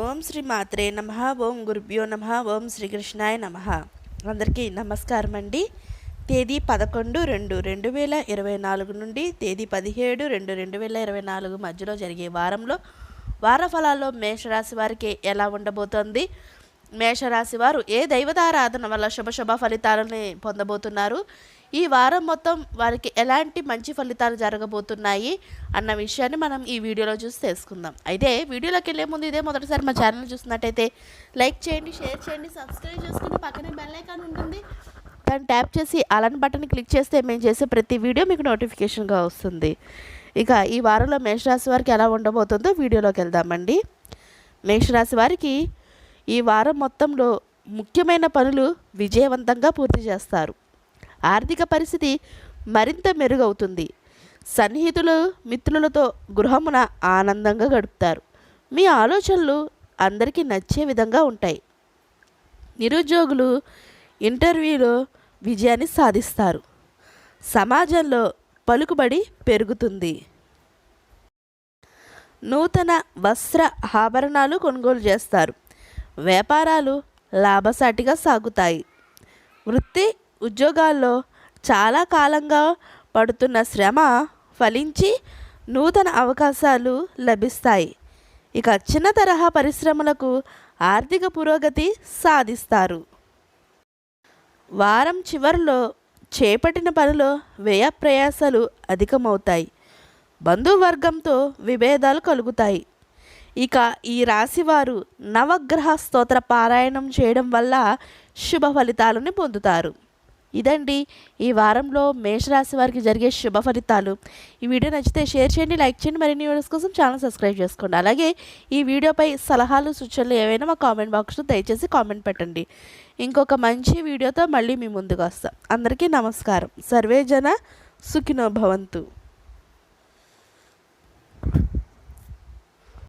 ఓం శ్రీ మాత్రే నమః. ఓం గురుభ్యో నమః. ఓం శ్రీకృష్ణాయ నమః. అందరికీ నమస్కారం అండి. తేదీ 11/2/2024 నుండి తేదీ 17/2/2024 మధ్యలో జరిగే వారంలో వార ఫలాల్లో మేషరాశి వారికి ఎలా ఉండబోతోంది, మేషరాశి వారు ఏ దైవతారాధన వల్ల శుభ ఫలితాలని పొందబోతున్నారు, ఈ వారం మొత్తం వారికి ఎలాంటి మంచి ఫలితాలు జరగబోతున్నాయి అన్న విషయాన్ని మనం ఈ వీడియోలో చూసి తెలుసుకుందాం. అయితే వీడియోలోకి వెళ్ళే ముందు ఇదే మొదటిసారి మా ఛానల్ చూసినట్టయితే లైక్ చేయండి, షేర్ చేయండి, సబ్స్క్రైబ్ చేసుకుని పక్కనే బెల్ ఐకాన్ ఉంటుంది, దాన్ని ట్యాప్ చేసి అలాంటి బటన్ క్లిక్ చేస్తే మేము చేసే ప్రతి వీడియో మీకు నోటిఫికేషన్గా వస్తుంది. ఇక ఈ వారంలో మేషరాశి వారికి ఎలా ఉండబోతుందో వీడియోలోకి వెళ్దామండి. మేషరాశి వారికి ఈ వారం మొత్తంలో ముఖ్యమైన పనులు విజయవంతంగా పూర్తి చేస్తారు. ఆర్థిక పరిస్థితి మరింత మెరుగవుతుంది. సన్నిహితులు మిత్రులతో గృహమున ఆనందంగా గడుపుతారు. మీ ఆలోచనలు అందరికీ నచ్చే విధంగా ఉంటాయి. నిరుద్యోగులు ఇంటర్వ్యూలో విజయాన్ని సాధిస్తారు. సమాజంలో పలుకుబడి పెరుగుతుంది. నూతన వస్త్ర ఆభరణాలు కొనుగోలు చేస్తారు. వ్యాపారాలు లాభసాటిగా సాగుతాయి. వృత్తి ఉద్యోగాల్లో చాలా కాలంగా పడుతున్న శ్రమ ఫలించి నూతన అవకాశాలు లభిస్తాయి. ఇక చిన్న తరహా పరిశ్రమలకు ఆర్థిక పురోగతి సాధిస్తారు. వారం చివరిలో చేపట్టిన పనిలో వ్యయ ప్రయాసాలు అధికమవుతాయి. బంధువర్గంతో విభేదాలు కలుగుతాయి. ఇక ఈ రాశివారు నవగ్రహ స్తోత్ర పారాయణం చేయడం వల్ల శుభ ఫలితాలను పొందుతారు. ఇదండి ఈ వారంలో మేషరాశి వారికి జరిగే శుభ ఫలితాలు. ఈ వీడియో నచ్చితే షేర్ చేయండి, లైక్ చేయండి, మరిన్ని వీడియోస్ కోసం ఛానల్ సబ్స్క్రైబ్ చేసుకోండి. అలాగే ఈ వీడియోపై సలహాలు సూచనలు ఏవైనా మా కామెంట్ బాక్స్లో దయచేసి కామెంట్ పెట్టండి. ఇంకొక మంచి వీడియోతో మళ్ళీ మీ ముందుకు వస్తాం. అందరికీ నమస్కారం. సర్వే జన సుఖినో భవంతు.